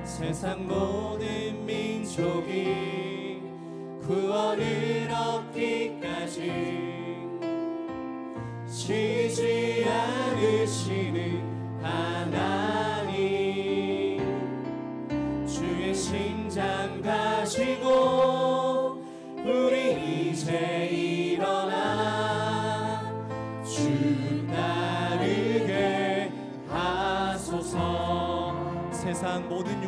세상 모든 민족이 구원을 얻기까지 쉬지 않으시는 하나님, 주의 심장 가지고 우리 이제 일어나 주 따르게 하소서. 세상 모든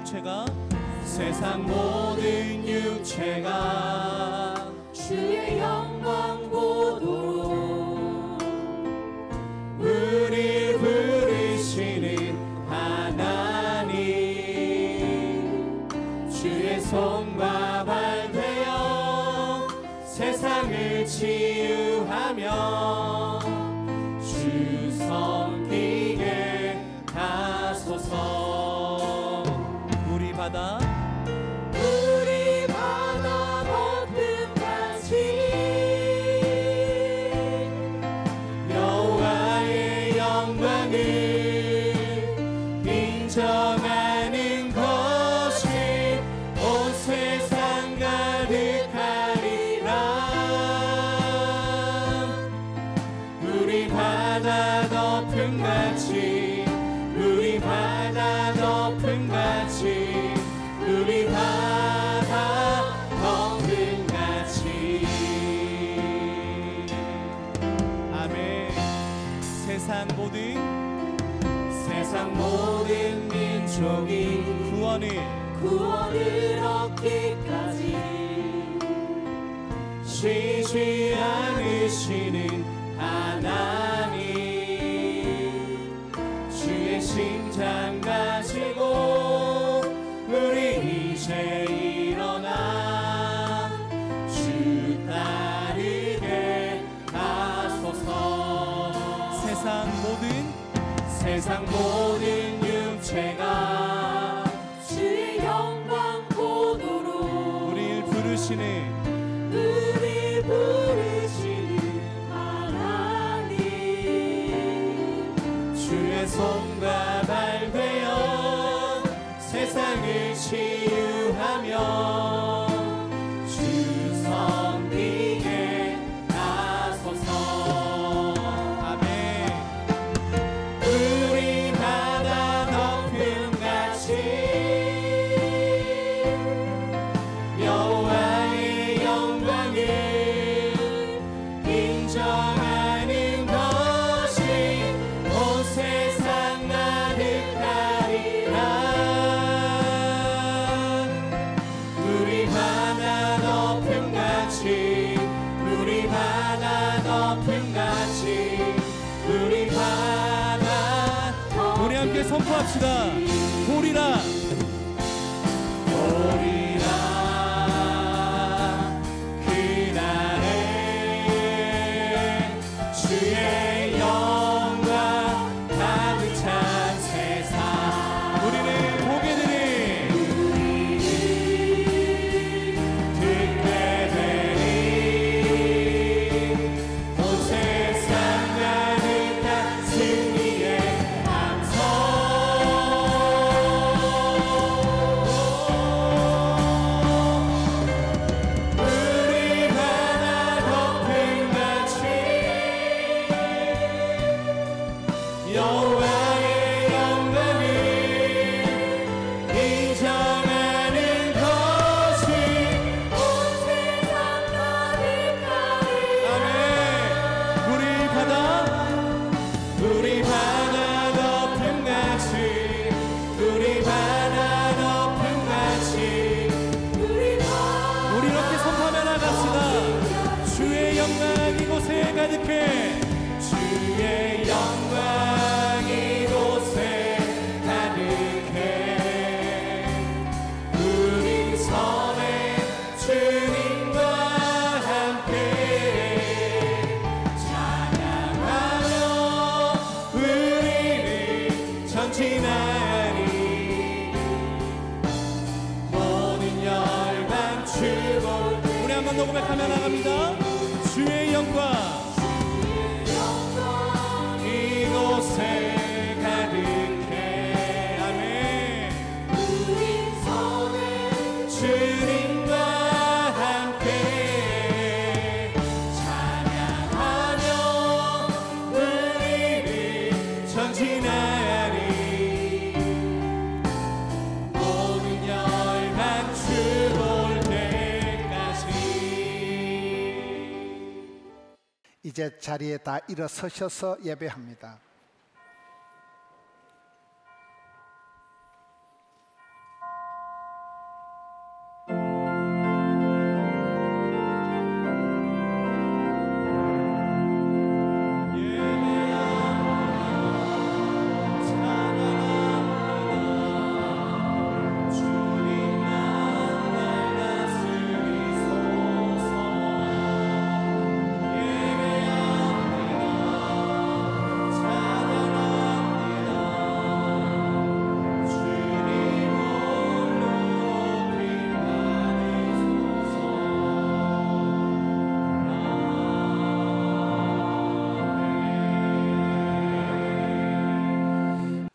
육체가 주의 영광 보도록 우릴 부르시는 하나님, 주의 손과 발 되어 세상을 치유하며 주 섬기게 하소서. 우리 바다 거품같이 여호와의 영광을 인정하는 것이 온 세상 가득하리라. 우리 바다 거품같이, 우리 바다 거품같이, 우리 바다 거품같이. 아멘. 세상 모든 민족이 구원을 얻기까지 쉬지 않으시는 하나님, 주의 심장 가지고 우리 이제 일어나 주 따르게 하소서. 세상 모든 육체가 주의 영광 보도록 우릴 부르시는 하나님, 주의 손과 발 되어 세상을 치유하며 주 섬기게 하소서. 아멘. 우리 바다 거품같이 여호와의 영광을 인정하는 것이 온 세상 가득하리라. 우리 바다 거품같이, 우리 바다 거품같이, 우리 바다. 우리 함께 선포합시다. 보리라 보리라 그날에 주의 영광 가득 찬 세상. 우리는 보게 되리, 듣게 되리. 온 세상 가득한 승리의 함성. 우리 바다 거품같이 여호와의 영광을 인정하는 것이 온 세상 가득하리라. 아멘. 우리 바다 거품같이, 우리 바다 거품같이. 우리 이렇게 선포하며 나갑시다. 주의 영광 이곳에 가득해, 주의 영광 이곳에 가득해. 우리 섬에 주님과 함께 찬양하며 우리를 전진하리. 모든 열방 주고. 우리 한번 녹음하며 나갑니다. 주의 영광 이곳에 가득해. 아멘. 우리 이제 자리에 다 일어서셔서 예배합니다.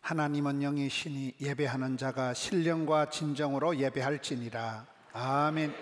하나님은 영이시니 예배하는 자가 신령과 진정으로 예배할지니라. 아멘.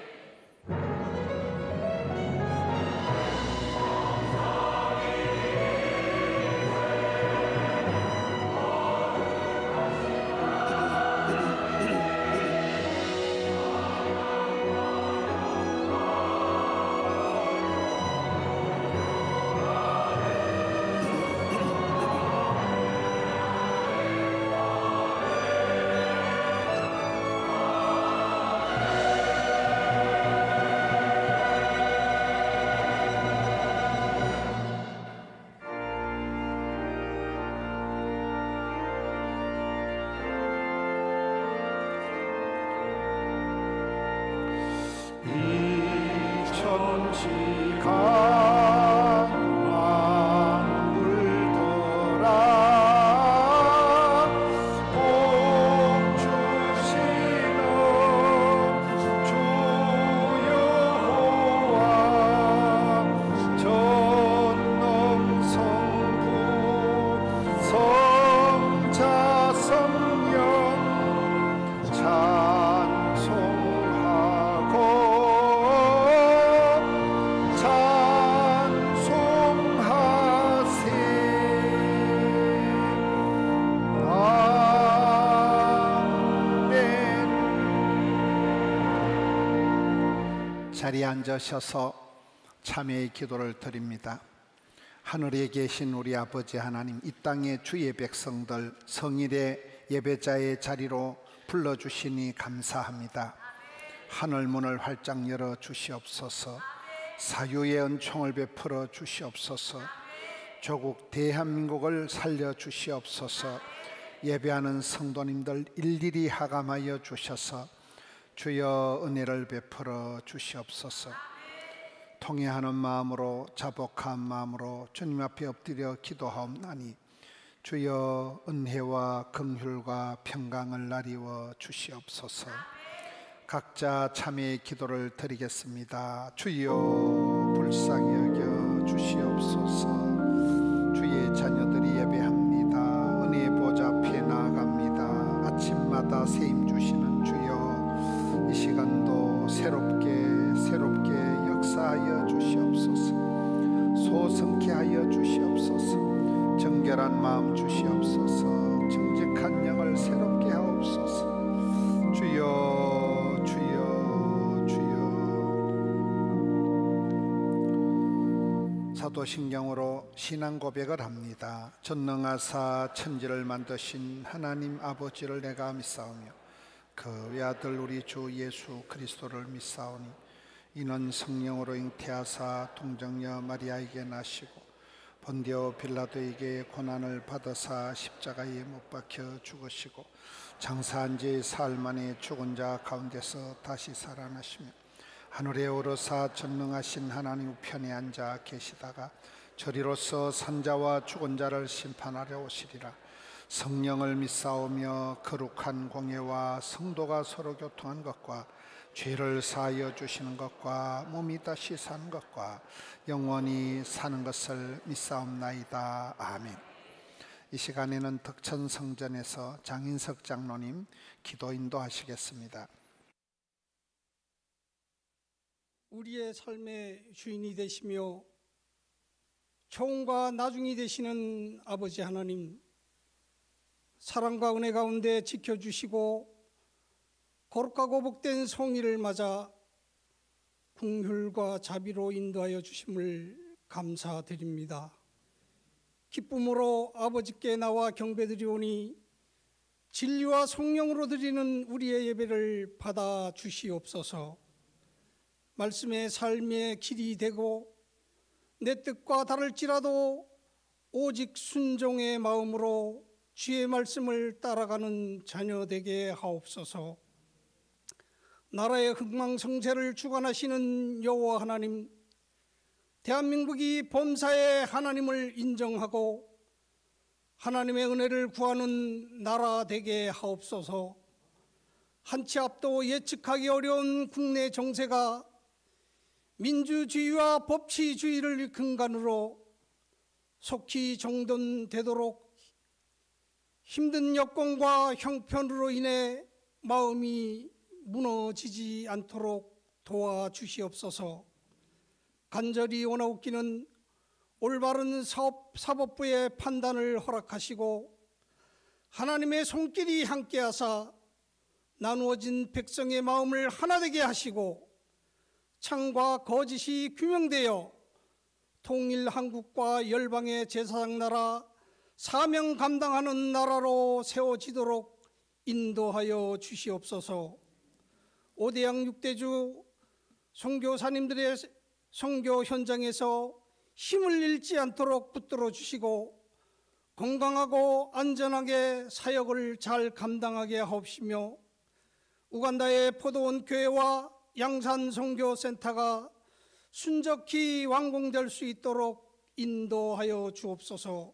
자리에 앉으셔서 참회의 기도를 드립니다. 하늘에 계신 우리 아버지 하나님, 이 땅의 주의 백성들 성일의 예배자의 자리로 불러주시니 감사합니다. 하늘 문을 활짝 열어 주시옵소서. 사유의 은총을 베풀어 주시옵소서. 조국 대한민국을 살려 주시옵소서. 예배하는 성도님들 일일이 하감하여 주셔서 주여 은혜를 베풀어 주시옵소서. 통회하는 마음으로 자복한 마음으로 주님 앞에 엎드려 기도하옵나니 주여 은혜와 긍휼과 평강을 나리워 주시옵소서. 각자 참회의 기도를 드리겠습니다. 주여 불쌍히 여겨 주시옵소서. 주의 자녀들이 예배합니다. 은혜의 보좌 앞에 나아갑니다. 아침마다 세임 주시는 주여, 이 시간도 새롭게 역사하여 주시옵소서. 소성케 하여 주시옵소서. 정결한 마음 주시옵소서. 정직한 영을 새롭게 하옵소서. 주여 주여 주여. 사도신경으로 신앙 고백을 합니다. 전능하사 천지를 만드신 하나님 아버지를 내가 믿사오며 그 외아들 우리 주 예수 그리스도를 믿사오니 이는 성령으로 잉태하사 동정녀 마리아에게 나시고 본디오 빌라도에게 고난을 받으사 십자가에 못 박혀 죽으시고 장사한 지 사흘 만에 죽은 자 가운데서 다시 살아나시며 하늘에 오르사 전능하신 하나님 우편에 앉아 계시다가 저리로서 산자와 죽은 자를 심판하려 오시리라. 성령을 믿사오며 거룩한 공예와 성도가 서로 교통한 것과 죄를 사하여 주시는 것과 몸이 다시 사는 것과 영원히 사는 것을 믿사옵나이다. 아멘. 이 시간에는 덕천성전에서 장인석 장로님 기도 인도하시겠습니다. 우리의 삶의 주인이 되시며 총과 나중이 되시는 아버지 하나님, 사랑과 은혜 가운데 지켜주시고 거룩하고 복된 성일을 맞아 긍휼과 자비로 인도하여 주심을 감사드립니다. 기쁨으로 아버지께 나와 경배드리오니 진리와 성령으로 드리는 우리의 예배를 받아 주시옵소서. 말씀의 삶의 길이 되고 내 뜻과 다를지라도 오직 순종의 마음으로 주의 말씀을 따라가는 자녀 되게 하옵소서. 나라의 흥망성쇠를 주관하시는 여호와 하나님, 대한민국이 범사의 하나님을 인정하고 하나님의 은혜를 구하는 나라 되게 하옵소서. 한치 앞도 예측하기 어려운 국내 정세가 민주주의와 법치주의를 근간으로 속히 정돈되도록 힘든 여건과 형편으로 인해 마음이 무너지지 않도록 도와주시옵소서. 간절히 원하옵기는 올바른 사법부의 판단을 허락하시고 하나님의 손길이 함께하사 나누어진 백성의 마음을 하나 되게 하시고 참과 거짓이 규명되어 통일 한국과 열방의 제사장 나라, 사명 감당하는 나라로 세워지도록 인도하여 주시옵소서. 오대양 6대주 선교사님들의 선교 현장에서 힘을 잃지 않도록 붙들어 주시고 건강하고 안전하게 사역을 잘 감당하게 하옵시며 우간다의 포도원 교회와 양산 선교센터가 순적히 완공될 수 있도록 인도하여 주옵소서.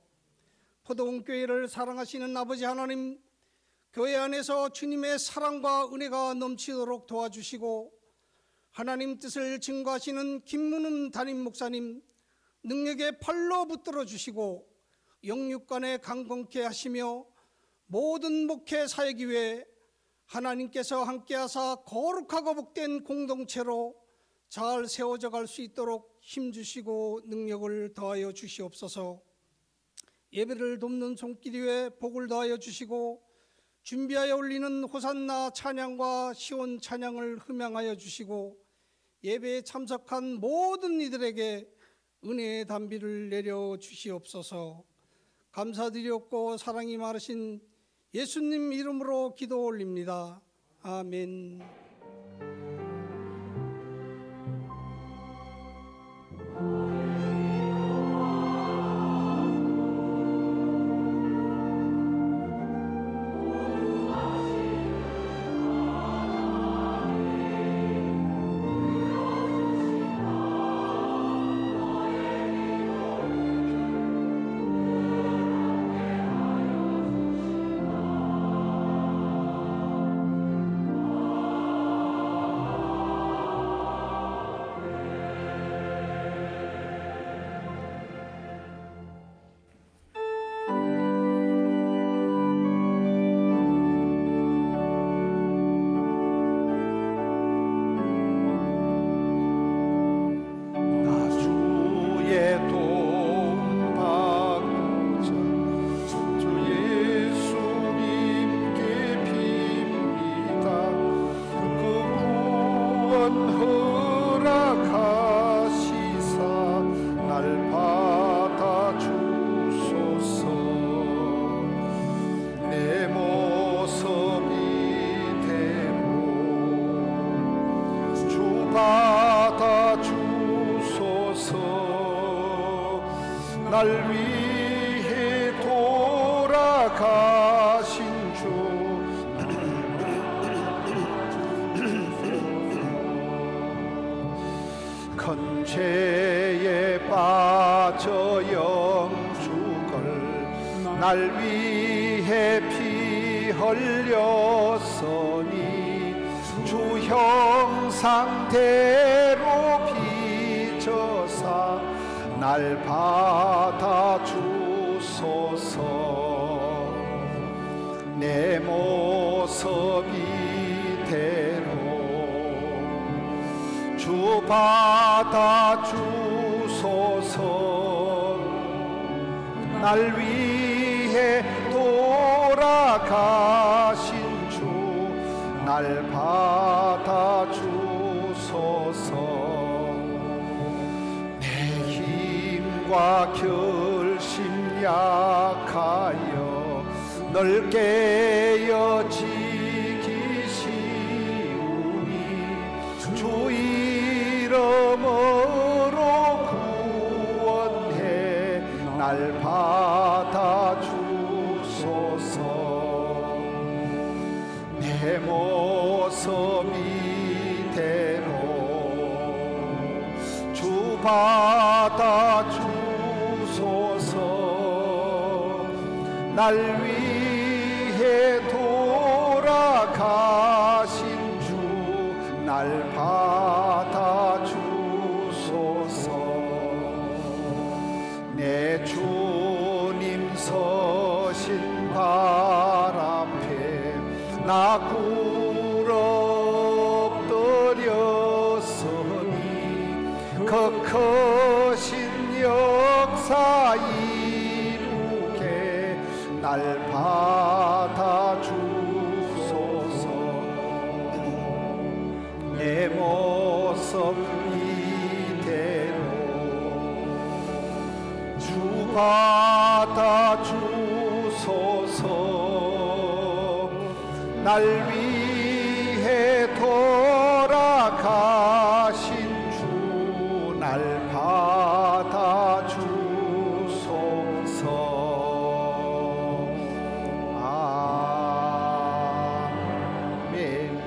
포도원 교회를 사랑하시는 아버지 하나님, 교회 안에서 주님의 사랑과 은혜가 넘치도록 도와주시고 하나님 뜻을 증거하시는 김문훈 담임 목사님 능력의 팔로 붙들어 주시고 영육간에 강건케 하시며 모든 목회 사역 이외에 하나님께서 함께하사 거룩하고 복된 공동체로 잘 세워져 갈 수 있도록 힘주시고 능력을 더하여 주시옵소서. 예배를 돕는 손길 위에 복을 더하여 주시고 준비하여 올리는 호산나 찬양과 시온 찬양을 흠양하여 주시고 예배에 참석한 모든 이들에게 은혜의 단비를 내려 주시옵소서. 감사드리옵고 사랑이 많으신 예수님 이름으로 기도 올립니다. 아멘. 날 위해 돌아가신 주 건죄에 빠져 영죽을 날 위해 피 흘렸으니 주 형상대로 빚어사 날 받아주소서. 내 모습 이대로 주 받아주소서. 날 위해 돌아가신 주 날 받아주소서. 내 믿음과 결심 약하여 널 깨어 지키시우니 주 이름으로 구원해 날 받아주소서. 내 모습 이대로 주 받아주소서. 날 위해 돌아가신 주 날 받아주소서. 내 주님 서신 발 앞에 나 꿇어뜨렸으니 그 크신 역사 이루게 날 받아주소서. 내 모습 이대로 주 받아주소서. 날 위해 돌아가신 주 날 받아주소서. 아멘.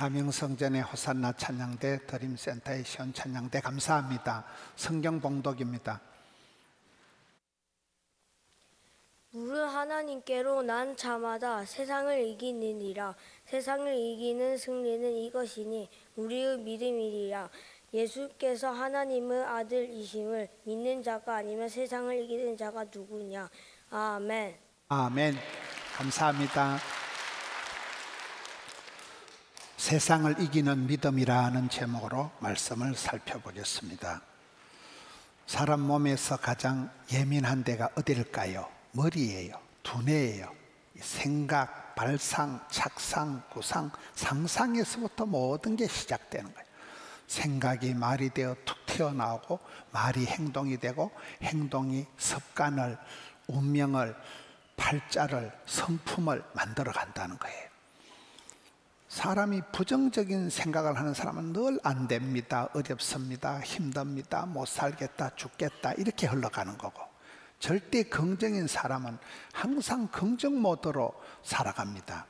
가명성전의 호산나 찬양대, 드림센터의 시온 찬양대 감사합니다. 성경 봉독입니다. 무릇 하나님께로 난 자마다 세상을 이기느니라. 세상을 이기는 승리는 이것이니 우리의 믿음이리라. 예수께서 하나님의 아들이심을 믿는 자가 아니면 세상을 이기는 자가 누구냐. 아멘. 아멘. 감사합니다. 세상을 이기는 믿음이라는 제목으로 말씀을 살펴보겠습니다. 사람 몸에서 가장 예민한 데가 어디일까요? 머리예요. 두뇌예요. 생각, 발상, 착상, 구상, 상상에서부터 모든 게 시작되는 거예요. 생각이 말이 되어 툭 튀어나오고 말이 행동이 되고 행동이 습관을, 운명을, 팔자를, 성품을 만들어 간다는 거예요. 사람이 부정적인 생각을 하는 사람은 늘 안 됩니다, 어렵습니다, 힘듭니다, 못 살겠다, 죽겠다 이렇게 흘러가는 거고, 절대 긍정인 사람은 항상 긍정 모드로 살아갑니다.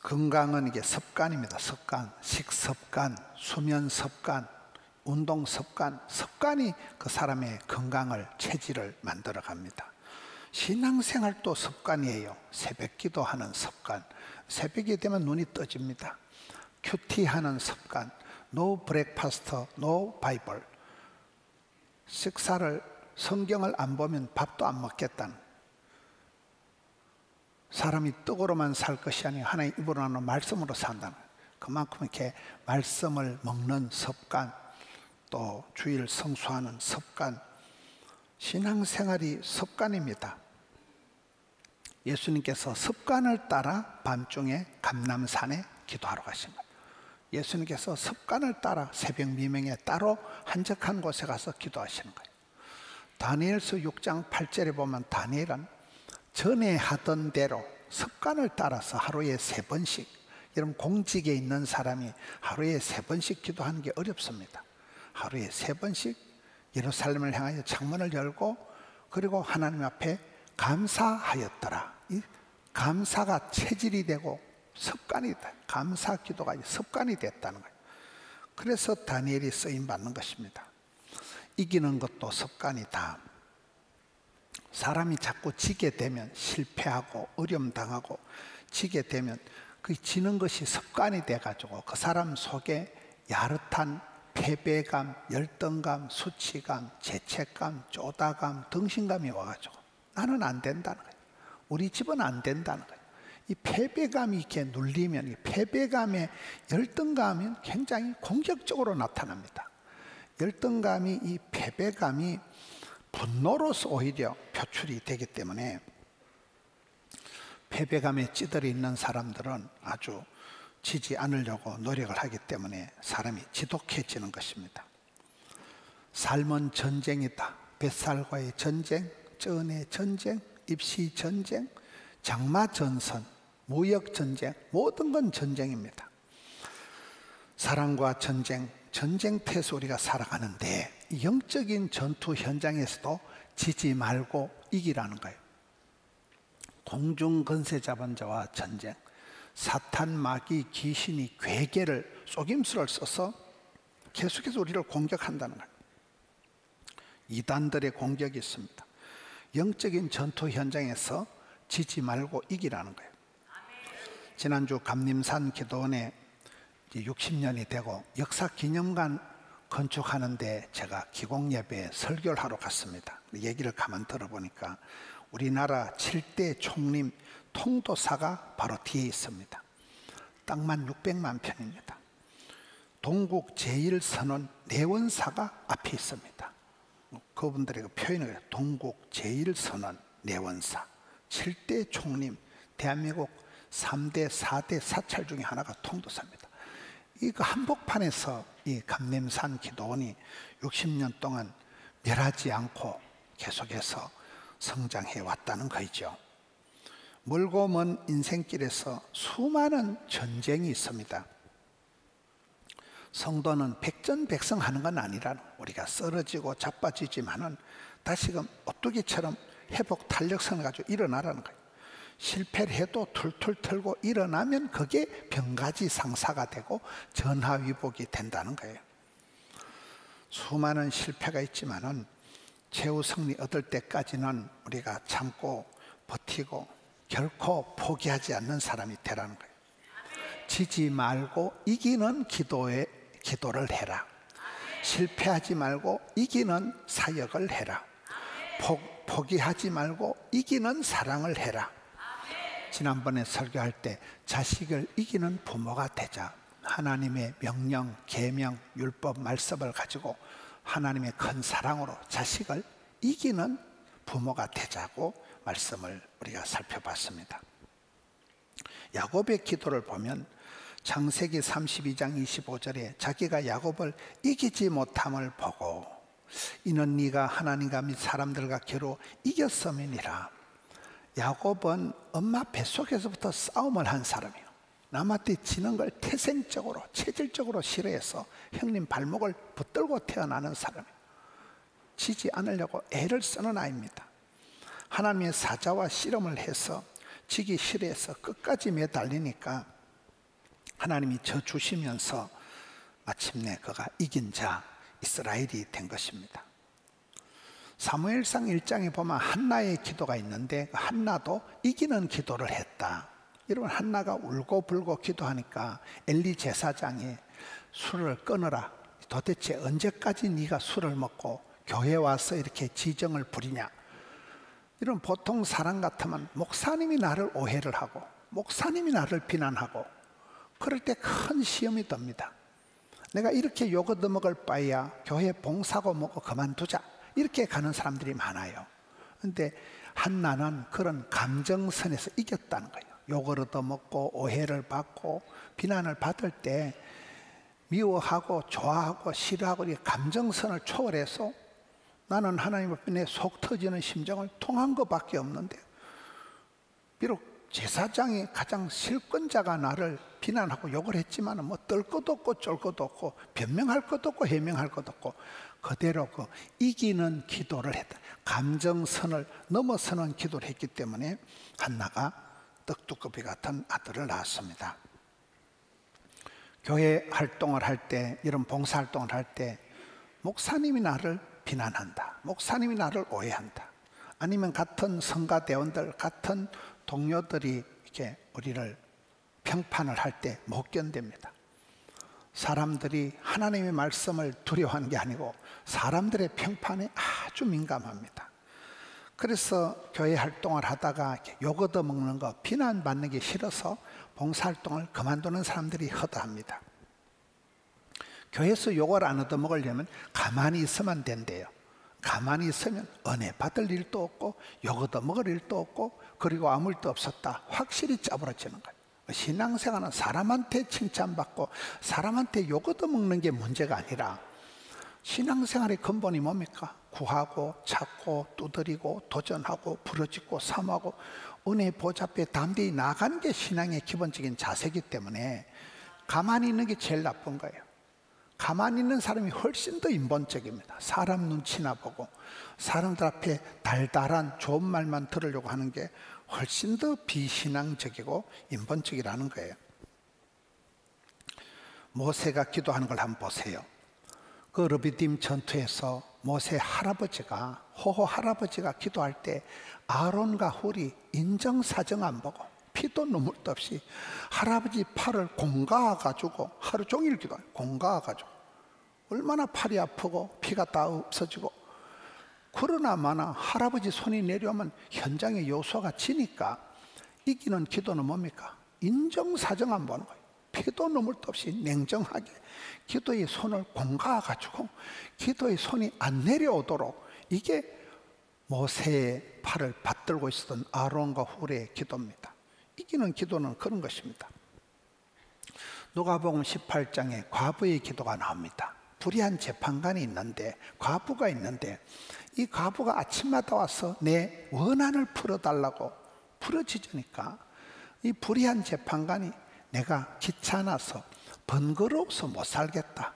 건강은 이게 습관입니다. 습관, 식습관, 수면 습관, 운동 습관, 습관이 그 사람의 건강을, 체질을 만들어 갑니다. 신앙생활도 습관이에요. 새벽 기도하는 습관, 새벽이 되면 눈이 떠집니다. 큐티하는 습관, No breakfast, no Bible. 식사를, 성경을 안 보면 밥도 안 먹겠다는, 사람이 떡으로만 살 것이 아니라 하나님 입으로 나오는 말씀으로 산다는, 그만큼 이렇게 말씀을 먹는 습관, 또 주일 성수하는 습관, 신앙생활이 습관입니다. 예수님께서 습관을 따라 밤중에 감람산에 기도하러 가신 거예요. 예수님께서 습관을 따라 새벽 미명에 따로 한적한 곳에 가서 기도하시는 거예요. 다니엘서 6장 8절에 보면 다니엘은 전에 하던 대로 습관을 따라서 하루에 3번씩, 여러분 공직에 있는 사람이 하루에 3번씩 기도하는 게 어렵습니다. 하루에 3번씩 예루살렘을 향하여 창문을 열고, 그리고 하나님 앞에 감사하였더라. 이 감사가 체질이 되고 습관이 돼. 감사 기도가 습관이 됐다는 거예요. 그래서 다니엘이 쓰임 받는 것입니다. 이기는 것도 습관이다. 사람이 자꾸 지게 되면 실패하고 어려움 당하고 지게 되면 그 지는 것이 습관이 돼가지고 그 사람 속에 야릇한 패배감, 열등감, 수치감, 죄책감, 쪼다감, 등신감이 와가지고 나는 안 된다는 거예요. 우리 집은 안 된다는 거예요. 이 패배감이 이렇게 눌리면, 이 패배감의 열등감이 굉장히 공격적으로 나타납니다. 열등감이, 이 패배감이 분노로서 오히려 표출이 되기 때문에 패배감에 찌들어 있는 사람들은 아주 지지 않으려고 노력을 하기 때문에 사람이 지독해지는 것입니다. 삶은 전쟁이다. 뱃살과의 전쟁, 쩐의 전쟁, 입시 전쟁, 장마 전선, 무역 전쟁, 모든 건 전쟁입니다. 사랑과 전쟁, 전쟁터에서 우리가 살아가는데 영적인 전투 현장에서도 지지 말고 이기라는 거예요. 공중 권세 잡은 자와 전쟁, 사탄, 마귀, 귀신이 괴계를, 속임수를 써서 계속해서 우리를 공격한다는 거예요. 이단들의 공격이 있습니다. 영적인 전투 현장에서 지지 말고 이기라는 거예요. 지난주 감림산 기도원에 60년이 되고 역사기념관 건축하는데 제가 기공예배에 설교를 하러 갔습니다. 얘기를 가만 들어보니까 우리나라 7대 총림 통도사가 바로 뒤에 있습니다. 땅만 600만 평입니다. 동국 제1선원 내원사가 앞에 있습니다. 그분들의 그 표현을 동국 제1선원 내원사, 7대 총림, 대한민국 3대 4대 사찰 중에 하나가 통도사입니다. 이 한복판에서 이 감림산 기도원이 60년 동안 멸하지 않고 계속해서 성장해 왔다는 거죠. 멀고 먼 인생길에서 수많은 전쟁이 있습니다. 성도는 백전백승하는 건 아니라 우리가 쓰러지고 자빠지지만은 다시금 오뚜기처럼 회복 탄력성을 가지고 일어나라는 거예요. 실패를 해도 툴툴 털고 일어나면 그게 병가지 상사가 되고 전화위복이 된다는 거예요. 수많은 실패가 있지만은 최후 승리 얻을 때까지는 우리가 참고 버티고 결코 포기하지 않는 사람이 되라는 거예요. 지지 말고 이기는 기도를 해라. 실패하지 말고 이기는 사역을 해라. 포기하지 말고 이기는 사랑을 해라. 지난번에 설교할 때 자식을 이기는 부모가 되자. 하나님의 명령, 계명, 율법, 말씀을 가지고 하나님의 큰 사랑으로 자식을 이기는 부모가 되자고 말씀을 우리가 살펴봤습니다. 야곱의 기도를 보면 창세기 32장 25절에 자기가 야곱을 이기지 못함을 보고 이는 네가 하나님과 및 사람들과 겨루 이겼음이니라. 야곱은 엄마 뱃속에서부터 싸움을 한 사람이에요. 남한테 지는 걸 태생적으로 체질적으로 싫어해서 형님 발목을 붙들고 태어나는 사람이에요. 지지 않으려고 애를 쓰는 아이입니다. 하나님의 사자와 씨름을 해서 지기 싫어해서 끝까지 매달리니까 하나님이 져주시면서 마침내 그가 이긴 자 이스라엘이 된 것입니다. 사무엘상 1장에 보면 한나의 기도가 있는데 한나도 이기는 기도를 했다. 여러분, 한나가 울고불고 기도하니까 엘리 제사장이 술을 끊으라. 도대체 언제까지 네가 술을 먹고 교회 와서 이렇게 지정을 부리냐. 이런 보통 사람 같으면 목사님이 나를 오해를 하고 목사님이 나를 비난하고 그럴 때 큰 시험이 듭니다. 내가 이렇게 욕 얻어먹을 바에야 교회 봉사고 뭐고 그만두자 이렇게 가는 사람들이 많아요. 그런데 한나는 그런 감정선에서 이겼다는 거예요. 욕을 얻어먹고 오해를 받고 비난을 받을 때 미워하고 좋아하고 싫어하고 이 감정선을 초월해서 나는 하나님 앞에 내 속 터지는 심정을 통한 것밖에 없는데 비록 제사장이 가장 실권자가 나를 비난하고 욕을 했지만 뭐 뜰 것도 없고 쫄 것도 없고 변명할 것도 없고 해명할 것도 없고 그대로 그 이기는 기도를 했다. 감정선을 넘어서는 기도를 했기 때문에 한나가 떡두꺼비 같은 아들을 낳았습니다. 교회 활동을 할 때 이런 봉사활동을 할 때 목사님이 나를 비난한다. 목사님이 나를 오해한다. 아니면 같은 성가대원들 같은 동료들이 이렇게 우리를 평판을 할 때 못 견딥니다. 사람들이 하나님의 말씀을 두려워하는 게 아니고 사람들의 평판에 아주 민감합니다. 그래서 교회 활동을 하다가 욕 얻어먹는 거 비난받는 게 싫어서 봉사활동을 그만두는 사람들이 허다합니다. 교회에서 욕을 안 얻어먹으려면 가만히 있으면 된대요. 가만히 있으면 은혜 받을 일도 없고 욕 얻어먹을 일도 없고 그리고 아무 일도 없었다 확실히 짜부러지는 거예요. 신앙생활은 사람한테 칭찬받고 사람한테 욕 얻어먹는 게 문제가 아니라 신앙생활의 근본이 뭡니까? 구하고 찾고 두드리고 도전하고 부르짖고 삼하고 은혜 보좌 앞에 담대히 나가는 게 신앙의 기본적인 자세이기 때문에 가만히 있는 게 제일 나쁜 거예요. 가만히 있는 사람이 훨씬 더 인본적입니다. 사람 눈치나 보고 사람들 앞에 달달한 좋은 말만 들으려고 하는 게 훨씬 더 비신앙적이고 인본적이라는 거예요. 모세가 기도하는 걸 한번 보세요. 그 르비딤 전투에서 모세 할아버지가 호호 할아버지가 기도할 때 아론과 훌이 인정사정 안 보고 피도 눈물도 없이 할아버지 팔을 공가가지고 하루 종일 기도해요. 공가가지고 얼마나 팔이 아프고 피가 다 없어지고 그러나 마나 할아버지 손이 내려오면 현장의 요소가 지니까 이기는 기도는 뭡니까? 인정사정 안 보는 거예요. 피도 눈물도 없이 냉정하게 기도의 손을 공가가지고 기도의 손이 안 내려오도록 이게 모세의 팔을 받들고 있었던 아론과 훌의 기도입니다. 이기는 기도는 그런 것입니다. 누가복음 18장에 과부의 기도가 나옵니다. 불의한 재판관이 있는데 과부가 있는데 이 과부가 아침마다 와서 내 원한을 풀어달라고 부르짖으니까 이 불의한 재판관이 내가 귀찮아서 번거로워서 못 살겠다.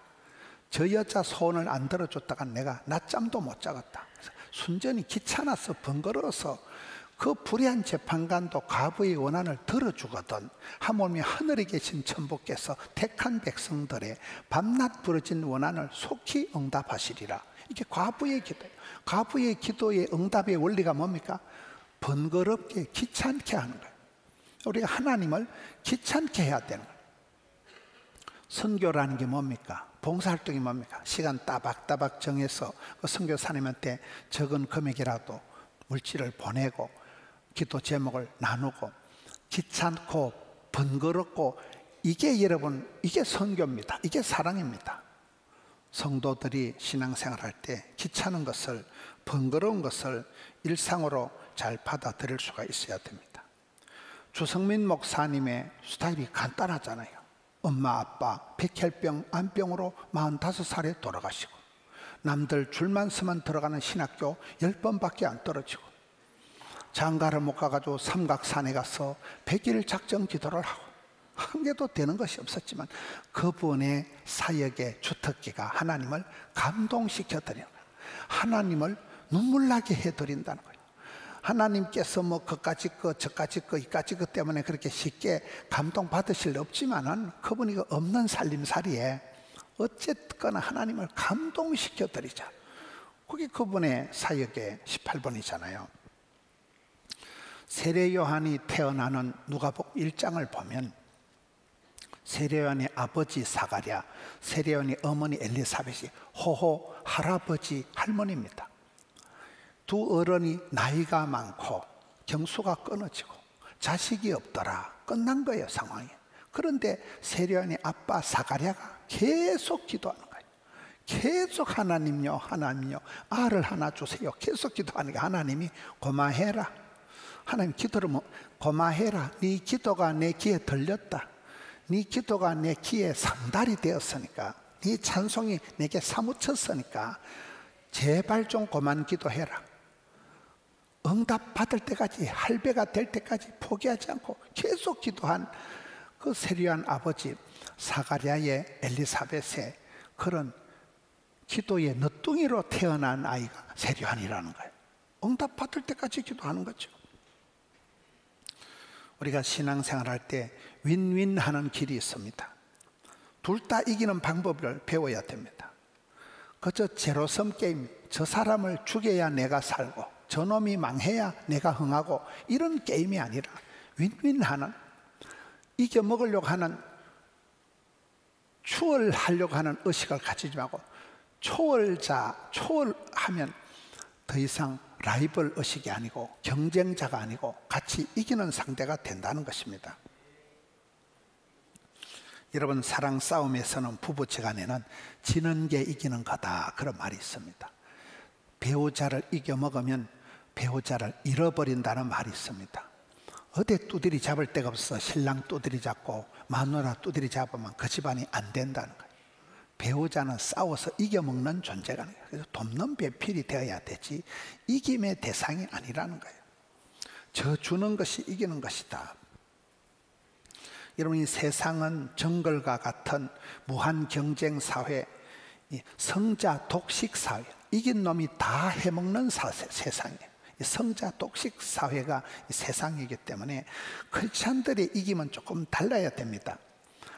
저 여자 소원을 안 들어줬다가 내가 낮잠도 못 자겠다. 순전히 귀찮아서 번거로워서 그 불의한 재판관도 과부의 원한을 들어주거든 하물며 하늘에 계신 천부께서 택한 백성들의 밤낮 부러진 원한을 속히 응답하시리라. 이게 과부의 기도예요. 과부의 기도의 응답의 원리가 뭡니까? 번거롭게 귀찮게 하는 거예요. 우리가 하나님을 귀찮게 해야 되는 거예요. 선교라는 게 뭡니까? 봉사활동이 뭡니까? 시간 따박따박 정해서 그 선교사님한테 적은 금액이라도 물질을 보내고 기도 제목을 나누고 귀찮고 번거롭고, 이게 여러분, 이게 선교입니다. 이게 사랑입니다. 성도들이 신앙생활할 때 귀찮은 것을, 번거로운 것을 일상으로 잘 받아들일 수가 있어야 됩니다. 주성민 목사님의 스타일이 간단하잖아요. 엄마 아빠 백혈병 암병으로 45살에 돌아가시고, 남들 줄만 서면 들어가는 신학교 10번밖에 안 떨어지고, 장가를 못 가가지고 삼각산에 가서 100일 작정 기도를 하고, 한 개도 되는 것이 없었지만 그분의 사역의 주특기가 하나님을 감동시켜드리는 거예요. 하나님을 눈물나게 해드린다는 거예요. 하나님께서 뭐 그까지 거 저까지 거 이까지 거 때문에 그렇게 쉽게 감동받으실 리 없지만은 그분이 그 없는 살림살이에 어쨌거나 하나님을 감동시켜드리자. 그게 그분의 사역의 18번이잖아요. 세례 요한이 태어나는 누가복음 1장을 보면 세례 요한의 아버지 사가랴, 세례 요한의 어머니 엘리사벳이 호호 할아버지 할머니입니다. 두 어른이 나이가 많고 경수가 끊어지고 자식이 없더라. 끝난 거예요, 상황이. 그런데 세례 요한의 아빠 사가랴가 계속 기도하는 거예요. 계속 하나님요, 하나님요, 아를 하나 주세요. 계속 기도하니까 하나님이 고마해라. 하나님 기도를 고마해라. 네 기도가 내 귀에 들렸다. 네 기도가 내 귀에 상달이 되었으니까, 네 찬송이 내게 사무쳤으니까 제발 좀 그만 기도해라. 응답 받을 때까지, 할배가 될 때까지 포기하지 않고 계속 기도한 그 세례요한 아버지 사가랴의 엘리사벳의 그런 기도의 너뚱이로 태어난 아이가 세례요한이라는 거예요. 응답 받을 때까지 기도하는 거죠. 우리가 신앙생활할 때 윈윈 하는 길이 있습니다. 둘 다 이기는 방법을 배워야 됩니다. 그저 제로섬 게임, 저 사람을 죽여야 내가 살고 저놈이 망해야 내가 흥하고, 이런 게임이 아니라 윈윈 하는, 이겨먹으려고 하는, 추월하려고 하는 의식을 가지지 말고 초월하면 더 이상 라이벌 의식이 아니고 경쟁자가 아니고 같이 이기는 상대가 된다는 것입니다. 여러분, 사랑 싸움에서는 부부지간에는 지는 게 이기는 거다, 그런 말이 있습니다. 배우자를 이겨먹으면 배우자를 잃어버린다는 말이 있습니다. 어디 두드리 잡을 데가 없어 신랑 두드리 잡고 마누라 두드리 잡으면 그 집안이 안 된다는 거예요. 배우자는 싸워서 이겨먹는 존재가 아니에요. 그래서 돕는 배필이 되어야 되지 이김의 대상이 아니라는 거예요. 저 주는 것이 이기는 것이다. 여러분, 이 세상은 정글과 같은 무한 경쟁 사회, 성자 독식 사회, 이긴 놈이 다 해먹는 세상이에요. 성자 독식 사회가 세상이기 때문에 크리스찬들의 이김은 조금 달라야 됩니다.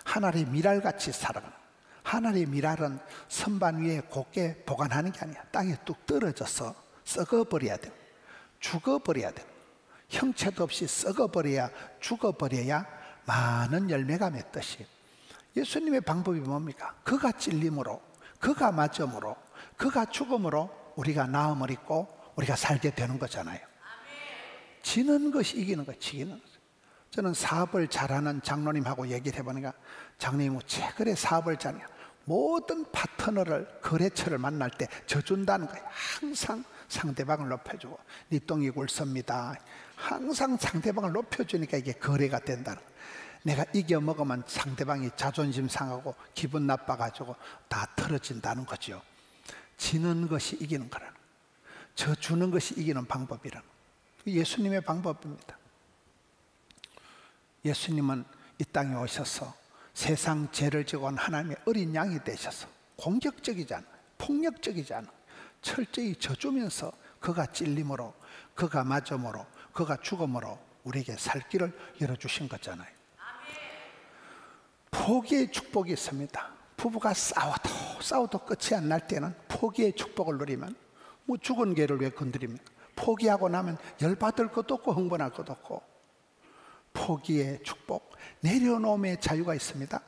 하늘의 미랄같이 살아가는, 하늘의 미랄은 선반 위에 곱게 보관하는 게 아니야. 땅에 뚝 떨어져서 썩어버려야 돼. 죽어버려야 돼. 형체도 없이 썩어버려야, 죽어버려야 많은 열매가 맺듯이 예수님의 방법이 뭡니까? 그가 찔림으로, 그가 맞음으로, 그가 죽음으로 우리가 나음을 입고 우리가 살게 되는 거잖아요. 지는 것이 이기는 거예요. 지기는 것. 저는 사업을 잘하는 장로님하고 얘기를 해보니까, 장로님 왜 그래 사업을 잘해? 모든 파트너를, 거래처를 만날 때 져준다는 거예요. 항상 상대방을 높여주고, 네 똥이 굴섭니다. 항상 상대방을 높여주니까 이게 거래가 된다는 거예요. 내가 이겨먹으면 상대방이 자존심 상하고 기분 나빠가지고 다 틀어진다는 거죠. 지는 것이 이기는 거라는 거예요. 저 주는 것이 이기는 방법이라는 거예요. 예수님의 방법입니다. 예수님은 이 땅에 오셔서 세상 죄를 지고 온 하나님의 어린 양이 되셔서 공격적이지 않아요. 폭력적이지 않아요. 철저히 져주면서 그가 찔림으로, 그가 맞음으로, 그가 죽음으로 우리에게 살 길을 열어주신 거잖아요. 포기의 축복이 있습니다. 부부가 싸워도 끝이 안 날 때는 포기의 축복을 누리면, 뭐 죽은 개를 왜 건드립니까? 포기하고 나면 열받을 것도 없고 흥분할 것도 없고, 포기의 축복, 내려놓음의 자유가 있습니다.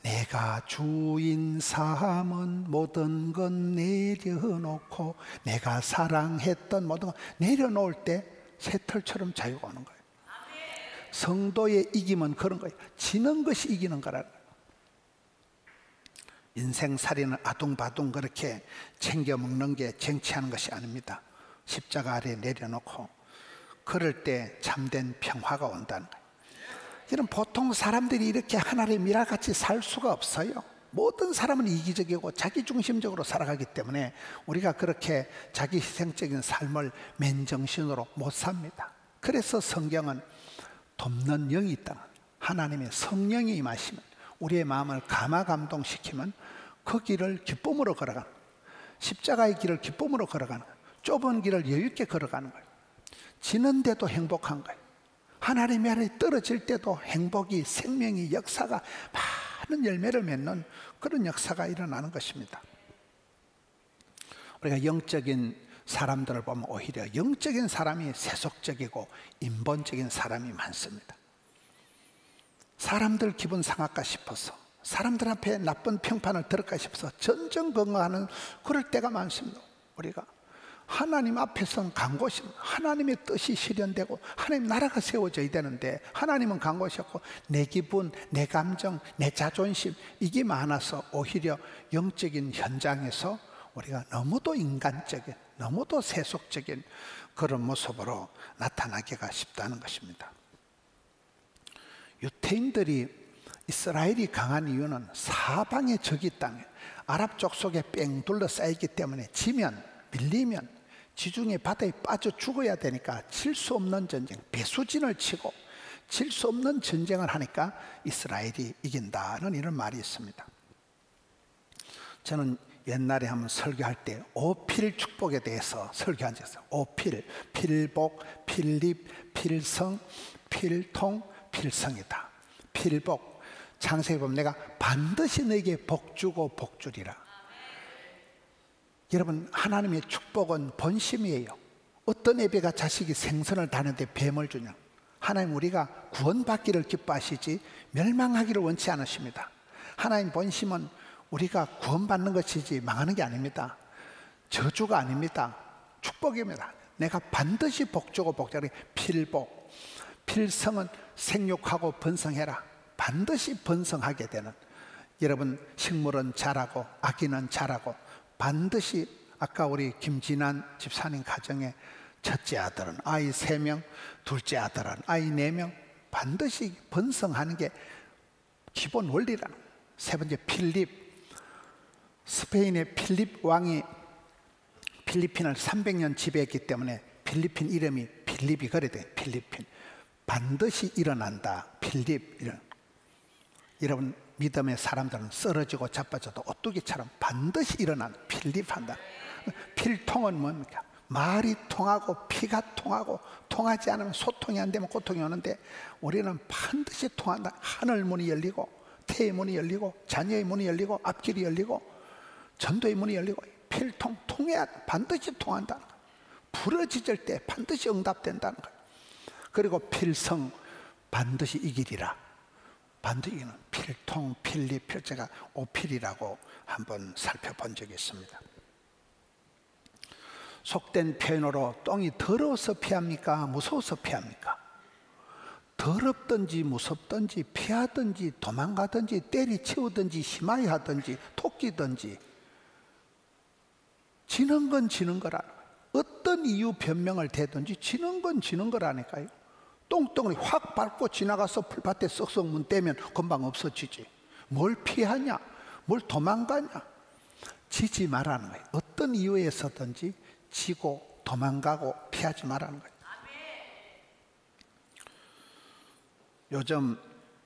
내가 주인 삼은 모든 건 내려놓고 내가 사랑했던 모든 건 내려놓을 때 새털처럼 자유가 오는 거예요. 성도의 이김은 그런 거예요. 지는 것이 이기는 거라는 거예요. 인생살이는 아둥바둥 그렇게 챙겨 먹는 게 쟁취하는 것이 아닙니다. 십자가 아래 내려놓고 그럴 때 참된 평화가 온다는 거예요. 이런 보통 사람들이 이렇게 하나님의 미랄같이 살 수가 없어요. 모든 사람은 이기적이고 자기중심적으로 살아가기 때문에 우리가 그렇게 자기 희생적인 삶을 맨정신으로 못 삽니다. 그래서 성경은 돕는 영이 있다, 하나님의 성령이 임하시면, 우리의 마음을 감화감동시키면 그 길을 기쁨으로 걸어가는 거예요. 십자가의 길을 기쁨으로 걸어가는 거예요. 좁은 길을 여유있게 걸어가는 거예요. 지는데도 행복한 거예요. 하나님의 아래 떨어질 때도 행복이, 생명이, 역사가 많은 열매를 맺는 그런 역사가 일어나는 것입니다. 우리가 영적인 사람들을 보면 오히려 영적인 사람이 세속적이고 인본적인 사람이 많습니다. 사람들 기분 상할까 싶어서, 사람들 앞에 나쁜 평판을 들을까 싶어서 전전긍긍하는 그럴 때가 많습니다. 우리가 하나님 앞에서는 간곳이, 하나님의 뜻이 실현되고 하나님 나라가 세워져야 되는데 하나님은 간곳이었고 내 기분, 내 감정, 내 자존심, 이게 많아서 오히려 영적인 현장에서 우리가 너무도 인간적인, 너무도 세속적인 그런 모습으로 나타나기가 쉽다는 것입니다. 유태인들이, 이스라엘이 강한 이유는 사방에 적이 땅에 아랍 족속에 뺑 둘러싸이기 때문에 지면, 밀리면 지중해 바다에 빠져 죽어야 되니까 질 수 없는 전쟁, 배수진을 치고 질 수 없는 전쟁을 하니까 이스라엘이 이긴다는 이런 말이 있습니다. 저는 옛날에 한번 설교할 때 오필 축복에 대해서 설교한 적이 있어요. 오필, 필복, 필립, 필성, 필통, 필성이다. 필복, 창세기 보면 내가 반드시 너에게 복주고 복주리라. 여러분, 하나님의 축복은 본심이에요. 어떤 애비가 자식이 생선을 다는데 뱀을 주냐? 하나님, 우리가 구원받기를 기뻐하시지 멸망하기를 원치 않으십니다. 하나님 본심은 우리가 구원받는 것이지 망하는 게 아닙니다. 저주가 아닙니다. 축복입니다. 내가 반드시 복주고 복주리. 필복, 필성은 생육하고 번성해라. 반드시 번성하게 되는, 여러분, 식물은 자라고 아기는 자라고 반드시, 아까 우리 김진환 집사님 가정에 첫째 아들은 아이 3명, 둘째 아들은 아이 4명, 반드시 번성하는 게 기본 원리라는 거예요. 세 번째, 필립. 스페인의 필립 왕이 필리핀을 300년 지배했기 때문에 필리핀 이름이 필립이 그래 돼요. 필리핀. 반드시 일어난다. 필립. 여러분, 믿음의 사람들은 쓰러지고 자빠져도 오뚜기처럼 반드시 일어난, 필립한다. 필통은 뭡니까? 말이 통하고 피가 통하고, 통하지 않으면 소통이 안 되면 고통이 오는데 우리는 반드시 통한다. 하늘 문이 열리고, 태의 문이 열리고, 자녀의 문이 열리고, 앞길이 열리고, 전도의 문이 열리고, 필통, 통해야 반드시 통한다는 거예요. 부러지질 때 반드시 응답된다는 거예요. 그리고 필성, 반드시 이기리라. 반드시 이기는 필통, 필립, 필제가 오필이라고 한번 살펴본 적이 있습니다. 속된 표현으로 똥이 더러워서 피합니까? 무서워서 피합니까? 더럽든지 무섭든지 피하든지 도망가든지 때리치우든지 심하게 하든지 토끼든지 지는 건 지는 거라. 어떤 이유 변명을 대든지 지는 건 지는 거라니까요. 똥덩어리 확 밟고 지나가서 풀밭에 썩썩 문 떼면 금방 없어지지. 뭘 피하냐? 뭘 도망가냐? 지지 말라는 거예요. 어떤 이유에서든지 지고 도망가고 피하지 말라는 거예요. 요즘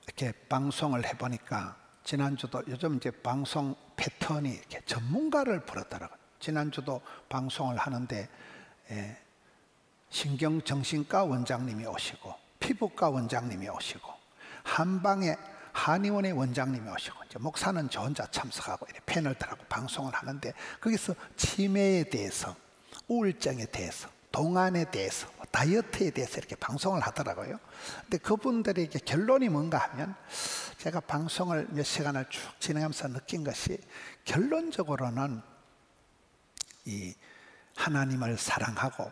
이렇게 방송을 해보니까, 지난주도 요즘 이제 방송 패턴이 이렇게 전문가를 부르더라고요. 지난주도 방송을 하는데 신경정신과 원장님이 오시고 피부과 원장님이 오시고 한방에 한의원의 원장님이 오시고 이제 목사는 저 혼자 참석하고 이렇게 패널들하고 방송을 하는데 거기서 치매에 대해서, 우울증에 대해서, 동안에 대해서, 다이어트에 대해서 이렇게 방송을 하더라고요. 근데 그분들에게 결론이 뭔가 하면 제가 방송을 몇 시간을 쭉 진행하면서 느낀 것이 결론적으로는 이 하나님을 사랑하고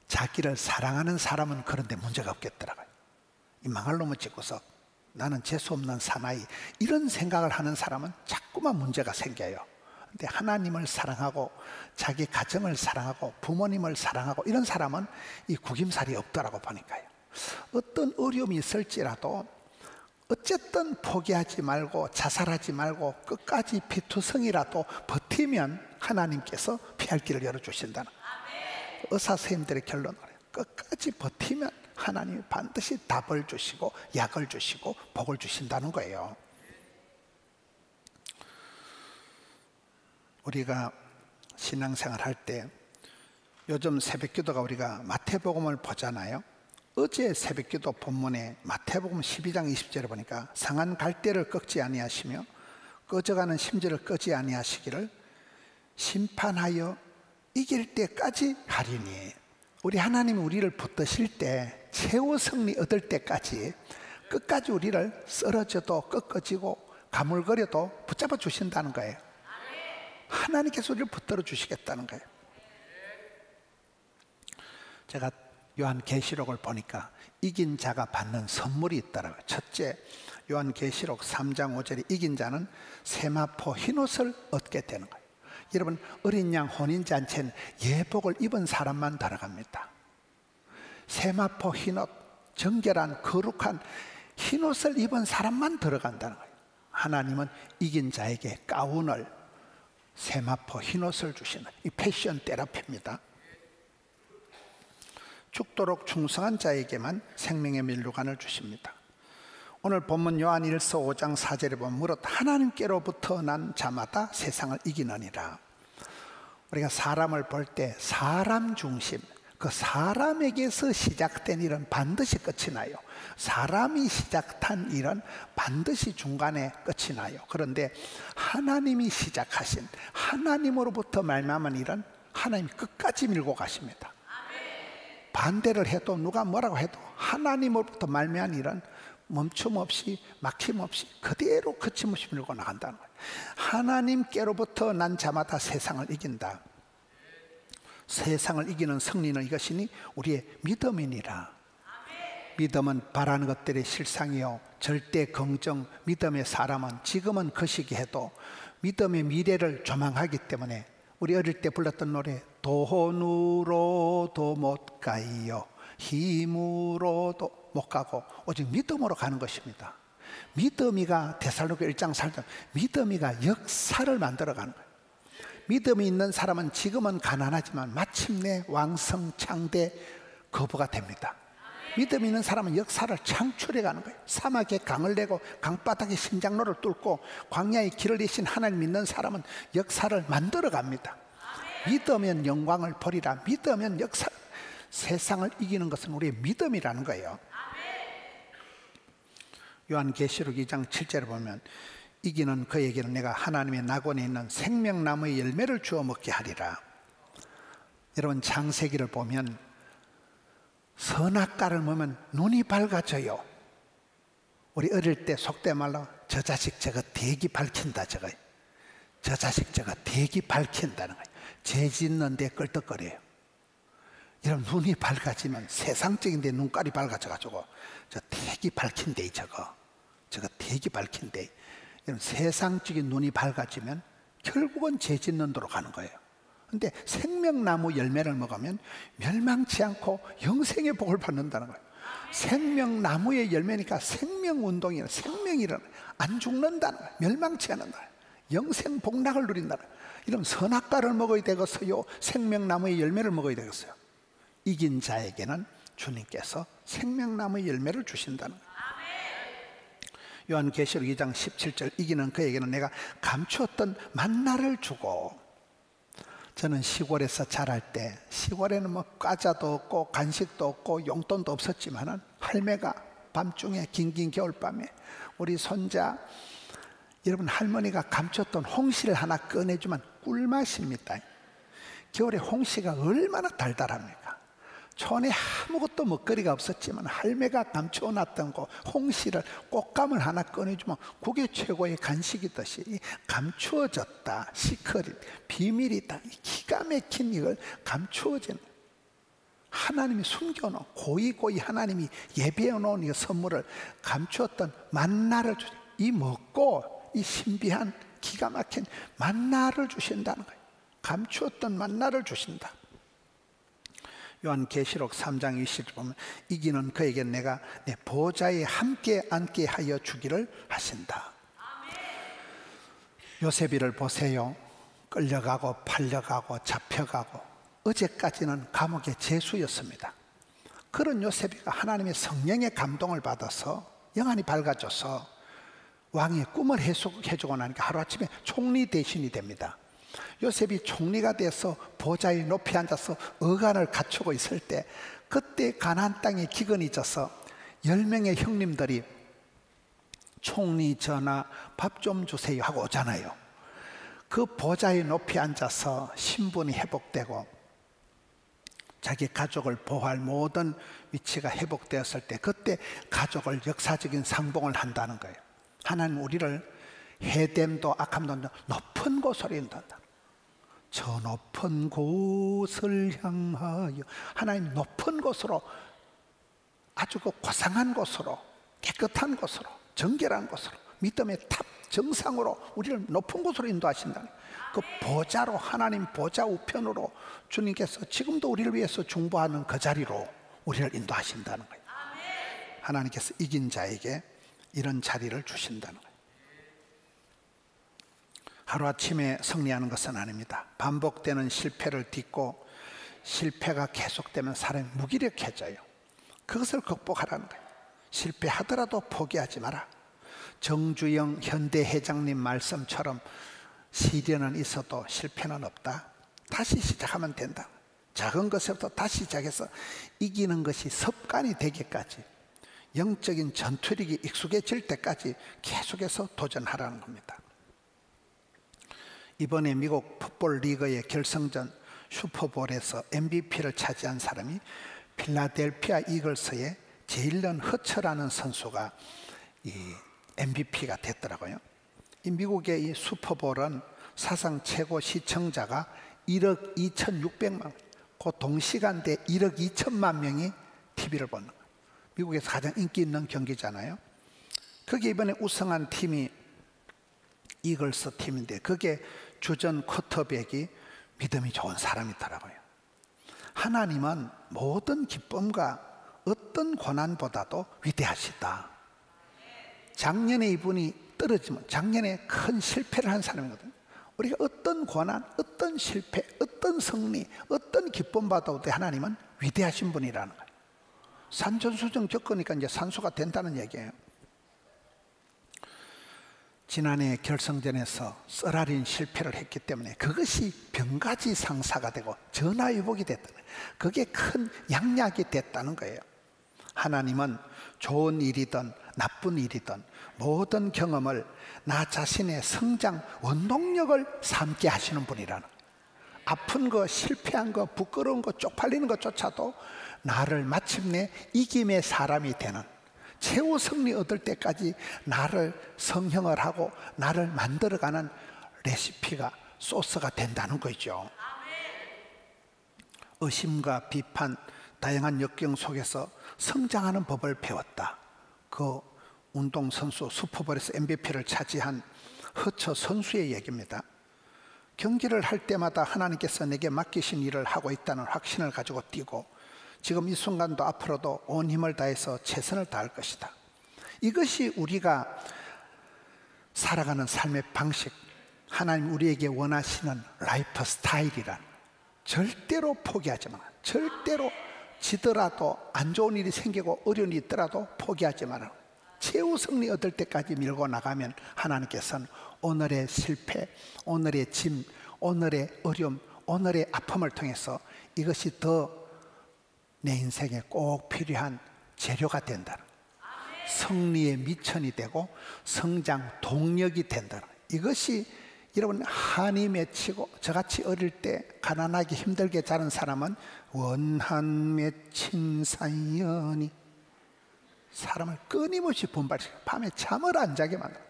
자기를 사랑하는 사람은 그런데 문제가 없겠더라고요. 이 망할 놈을 찍고서 나는 재수없는 사나이 이런 생각을 하는 사람은 자꾸만 문제가 생겨요. 근데 하나님을 사랑하고 자기 가정을 사랑하고 부모님을 사랑하고 이런 사람은 이 구김살이 없더라고 보니까요. 어떤 어려움이 있을지라도 어쨌든 포기하지 말고 자살하지 말고 끝까지 피투성이라도 버티면 하나님께서 피할 길을 열어주신다는 거예요. 의사 선생님들의 결론은 끝까지 버티면 하나님이 반드시 답을 주시고 약을 주시고 복을 주신다는 거예요. 우리가 신앙생활 할 때 요즘 새벽기도가 우리가 마태복음을 보잖아요. 어제 새벽기도 본문에 마태복음 12장 20절에 보니까 상한 갈대를 꺾지 아니하시며 꺼져가는 심지를 끄지 아니하시기를 심판하여 이길 때까지 하리니. 우리 하나님이 우리를 붙드실 때 최후 승리 얻을 때까지 끝까지 우리를 쓰러져도 꺾어지고 가물거려도 붙잡아 주신다는 거예요. 하나님께서 우리를 붙들어 주시겠다는 거예요. 제가 요한계시록을 보니까 이긴 자가 받는 선물이 있더라고요. 첫째, 요한계시록 3장 5절에 이긴 자는 세마포 흰옷을 얻게 되는 거예요. 여러분, 어린 양 혼인잔치는 예복을 입은 사람만 들어갑니다. 세마포 흰옷, 정결한 거룩한 흰옷을 입은 사람만 들어간다는 거예요. 하나님은 이긴 자에게 가운을, 세마포 흰옷을 주시는 이 패션 테라피입니다. 죽도록 충성한 자에게만 생명의 면류관을 주십니다. 오늘 본문 요한일서 5장 4절에 보면 무릇 하나님께로부터 난 자마다 세상을 이기느니라. 우리가 사람을 볼 때 사람 중심, 그 사람에게서 시작된 일은 반드시 끝이 나요. 사람이 시작한 일은 반드시 중간에 끝이 나요. 그런데 하나님이 시작하신, 하나님으로부터 말미암은 일은 하나님이 끝까지 밀고 가십니다. 반대를 해도 누가 뭐라고 해도 하나님으로부터 말미암은 일은 멈춤 없이 막힘 없이 그대로 거침없이 밀고 나간다는 거예요. 하나님께로부터 난 자마다 세상을 이긴다. 세상을 이기는 승리는 이것이니 우리의 믿음이니라. 믿음은 바라는 것들의 실상이요 절대 긍정. 믿음의 사람은 지금은 거시기 해도 믿음의 미래를 조망하기 때문에 우리 어릴 때 불렀던 노래 돈으로도 못 가요 힘으로도 못 가고 오직 믿음으로 가는 것입니다. 믿음이가 데살로니가 1장 4절 믿음이가 역사를 만들어가는 거예요. 믿음이 있는 사람은 지금은 가난하지만 마침내 왕성 창대 거부가 됩니다. 믿음이 있는 사람은 역사를 창출해 가는 거예요. 사막에 강을 내고 강바닥에 심장로를 뚫고 광야에 길을 내신 하나님 믿는 사람은 역사를 만들어 갑니다. 믿으면 영광을 보리라. 믿으면 역사, 세상을 이기는 것은 우리의 믿음이라는 거예요. 요한계시록 2장 7절에 보면 이기는 그에게는 내가 하나님의 낙원에 있는 생명나무의 열매를 주어 먹게 하리라. 여러분, 창세기를 보면 선악과를 보면 눈이 밝아져요. 우리 어릴 때 속된 말로 저 자식 저거 대기 밝힌다, 저거 저 자식 저거 대기 밝힌다는 거예요. 죄 짓는데 껄떡거려요. 여러분, 눈이 밝아지면 세상적인데 눈깔이 밝아져가지고 저 대기 밝힌데 저거 대기 밝힌데, 여러분, 세상적인 눈이 밝아지면 결국은 죄 짓는 데로 가는 거예요. 근데 생명나무 열매를 먹으면 멸망치 않고 영생의 복을 받는다는 거예요. 생명나무의 열매니까 생명운동이라, 생명이라는, 안 죽는다는 거예요. 멸망치 않는다. 영생 복락을 누린다는 거예요. 이런 선악과를 먹어야 되겠어요? 생명나무의 열매를 먹어야 되겠어요? 이긴 자에게는 주님께서 생명나무의 열매를 주신다는 거예요. 요한계시록 2장 17절 이기는 그에게는 내가 감추었던 만나를 주고, 저는 시골에서 자랄 때, 시골에는 뭐 과자도 없고 간식도 없고 용돈도 없었지만은 할매가 밤중에 긴긴 겨울밤에 우리 손자, 여러분 할머니가 감췄던 홍시를 하나 꺼내주면 꿀맛입니다. 겨울에 홍시가 얼마나 달달합니까? 촌에 아무것도 먹거리가 없었지만 할매가 감춰놨던 그 홍시를 꽃감을 하나 꺼내주면 그게 최고의 간식이듯이 이 감추어졌다, 시크릿, 비밀이다, 기가 막힌 이걸 감추어진 하나님이 숨겨놓은 고이 하나님이 예배해놓은 이 선물을 감추었던 만나를 주죠. 이 먹고 이 신비한 기가 막힌 만나를 주신다는 거예요. 감추었던 만나를 주신다. 요한계시록 3장 20절 보면 이기는 그에게 내가 내 보좌에 함께 앉게 하여 주기를 하신다. 요셉이를 보세요. 끌려가고 팔려가고 잡혀가고 어제까지는 감옥의 죄수였습니다. 그런 요셉이가 하나님의 성령의 감동을 받아서 영안이 밝아져서 왕의 꿈을 해주고 나니까 하루아침에 총리 대신이 됩니다. 요셉이 총리가 돼서 보좌에 높이 앉아서 어간을 갖추고 있을 때 그때 가나안 땅에 기근이 져서 10명의 형님들이 총리 전하 밥 좀 주세요 하고 오잖아요. 그 보좌에 높이 앉아서 신분이 회복되고 자기 가족을 보호할 모든 위치가 회복되었을 때 그때 가족을 역사적인 상봉을 한다는 거예요. 하나님 우리를 해됨도 악함도 높은 곳으로 인도한다. 저 높은 곳을 향하여 하나님 높은 곳으로 아주 그 고상한 곳으로 깨끗한 곳으로 정결한 곳으로 믿음의 탑 정상으로 우리를 높은 곳으로 인도하신다는 그 보좌로 하나님 보좌 우편으로 주님께서 지금도 우리를 위해서 중보하는 그 자리로 우리를 인도하신다는 거예요. 하나님께서 이긴 자에게 이런 자리를 주신다는 거예요. 하루아침에 승리하는 것은 아닙니다. 반복되는 실패를 딛고 실패가 계속되면 사람이 무기력해져요. 그것을 극복하라는 거예요. 실패하더라도 포기하지 마라. 정주영 현대 회장님 말씀처럼 시련은 있어도 실패는 없다. 다시 시작하면 된다. 작은 것에부터 다시 시작해서 이기는 것이 습관이 되기까지 영적인 전투력이 익숙해질 때까지 계속해서 도전하라는 겁니다. 이번에 미국 풋볼 리그의 결승전 슈퍼볼에서 MVP를 차지한 사람이 필라델피아 이글스의 제일런 허처라는 선수가 이 MVP가 됐더라고요. 이 미국의 이 슈퍼볼은 사상 최고 시청자가 1억 2,600만, 그 동시간대 1억 2천만 명이 TV를 보는 거예요. 미국에서 가장 인기 있는 경기잖아요. 그게 이번에 우승한 팀이 이글스 팀인데 그게 주전 쿼터백이 믿음이 좋은 사람이더라고요. 하나님은 모든 기쁨과 어떤 고난보다도 위대하시다. 작년에 이분이 떨어지면 작년에 큰 실패를 한 사람이거든요. 우리가 어떤 고난, 어떤 실패, 어떤 승리, 어떤 기쁨 받아도 하나님은 위대하신 분이라는 거예요. 산전수정 겪으니까 이제 산소가 된다는 얘기예요. 지난해 결승전에서 쓰라린 실패를 했기 때문에 그것이 병가지 상사가 되고 전화위복이 됐다는 거예요. 그게 큰 양약이 됐다는 거예요. 하나님은 좋은 일이든 나쁜 일이든 모든 경험을 나 자신의 성장 원동력을 삼게 하시는 분이라는 거예요. 아픈 거, 실패한 거, 부끄러운 거, 쪽팔리는 것조차도 나를 마침내 이김의 사람이 되는 최후 승리 얻을 때까지 나를 성형을 하고 나를 만들어가는 레시피가 소스가 된다는 거죠. 의심과 비판, 다양한 역경 속에서 성장하는 법을 배웠다. 그 운동선수 슈퍼볼에서 MVP를 차지한 허처 선수의 얘기입니다. 경기를 할 때마다 하나님께서 내게 맡기신 일을 하고 있다는 확신을 가지고 뛰고 지금 이 순간도 앞으로도 온 힘을 다해서 최선을 다할 것이다. 이것이 우리가 살아가는 삶의 방식, 하나님 우리에게 원하시는 라이프 스타일이란, 절대로 포기하지 마라. 절대로 지더라도 안 좋은 일이 생기고 어려운 일이 있더라도 포기하지 마라. 최후 승리 얻을 때까지 밀고 나가면 하나님께서는 오늘의 실패, 오늘의 짐, 오늘의 어려움, 오늘의 아픔을 통해서 이것이 더 내 인생에 꼭 필요한 재료가 된다. 승리의 미천이 되고 성장 동력이 된다. 이것이 여러분 한이 맺히고 저같이 어릴 때 가난하게 힘들게 자란 사람은 원한 맺힌 사연이 사람을 끊임없이 분발시켜 밤에 잠을 안 자게 만들어.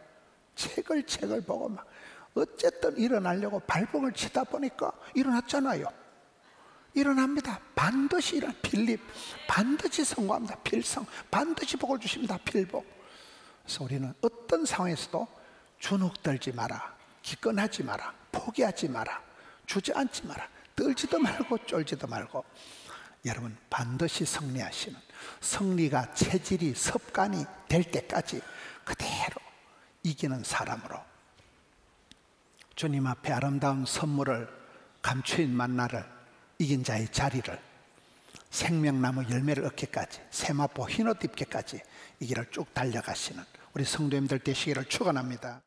책을 보고 막 어쨌든 일어나려고 발버둥을 치다 보니까 일어났잖아요. 일어납니다. 반드시 일어나. 필립 반드시 성공합니다. 필성 반드시 복을 주십니다. 필복. 그래서 우리는 어떤 상황에서도 주눅들지 마라, 기권하지 마라, 포기하지 마라, 주저앉지 마라, 떨지도 말고 쫄지도 말고 여러분 반드시 승리하시는, 승리가 체질이 습관이 될 때까지 그대로 이기는 사람으로 주님 앞에 아름다운 선물을 감추인 만나를 이긴 자의 자리를 생명나무 열매를 얻기까지 세마포 흰옷 입기까지 이 길을 쭉 달려가시는 우리 성도님들 되시기를 축원합니다.